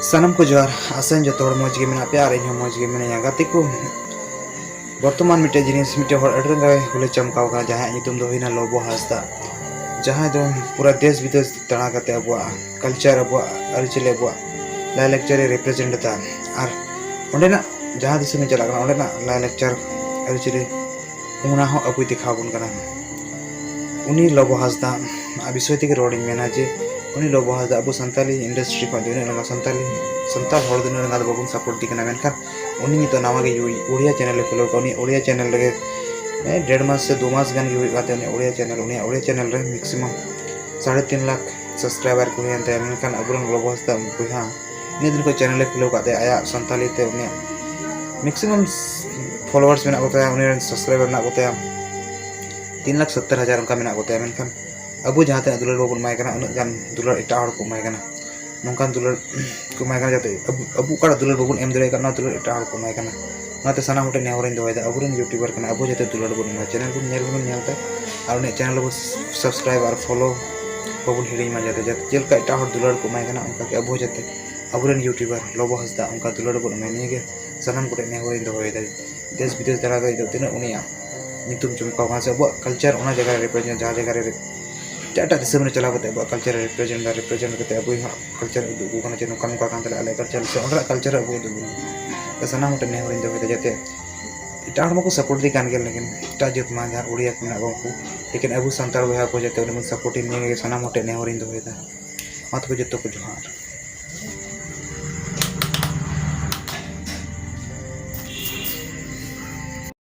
सानम को जोहार आसन जो तोड़ मौज के मेना पे आ रही मौज के मेना गाते को बर्तमान मिटे जिनिस मिटे हर अडरंगा हुले चमकाव का जहां नितुम दो हिना लोबो हासदा जहां दो पूरा देश विदेश तणा करते अबुआ कल्चर अबुआ अरचिले अबुआ लाइ लेक्चर रिप्रेजेंट ता और ओंडेना जहां दिस में चला ओंडेना लाइ लेक्चर अरचिले उना हो अबुई दिखाबुन कना उनी लोबो हासदा विषय के रोडिंग मेना जे उनी लोबो हासदा अबु संताली इंडस्ट्री को दिन लगा संताल हर दिन लगा बाबुन सपोर्ट दिखना मेनखान उनी तो नामा के उड़िया चैनल खोलो उनी उड़िया चैनल लगे 1.5 मास से 2 मास गन की बात है उड़िया चैनल रे मैक्सिमम 3.5 लाख सब्सक्राइबर को हेंते मेनखान अबुरन लोबो हासदा बुहा इन दिन को चैनल खोलो काते आया संताली ते उनी मैक्सिमम फॉलोअर्स मेना कोता उनी सब्सक्राइबर ना कोता 3,70,000 उनका मेना कोता मेनखान अबु जहां ते दुलर बाबुन माय कना उन गान दुलर एटा हड़ को माय कना नोंकान दुलर को माय कना जाते अबु का दुलर बाबुन एम दरे कना दुलर एटा हड़ को माय कना नाते साना होटे नेहरन दोयदा अबुरन यूट्यूबर कना अबु जाते दुलर बाबुन मा चैनल को नेलता और ने चैनल को सब्सक्राइब और फॉलो बाबुन हिड़ी मा जाते जेल का एटा हड़ दुलर को माय कना उनका के अबु जाते अबुरन यूट्यूबर लोबो हासदा उनका दुलर बाबुन माय के सानाम को नेहरन दोयदा देश विदेश दरा दो तिना उनिया नितुम चमकाव का से अबु कल्चर ओना जगह रिप्रेजेंट जहां जगह रे टाटा दिसम में चला करते अब कल्चर रिप्रेजेंट करते अब कल्चर उदू कना जे नोका नोका कांतले आले कल्चर से ओंडरा कल्चर अब उदू सना मोटे ने होरिन दो जाते इटा हड़मो को सपोर्ट दी कान गेल लेकिन इटा जत मा जहां उड़िया को ना को लेकिन अबु संताल बहा को जाते उन सपोर्ट इन ने सना मोटे ने होरिन दो मा तो जतो को जोहार।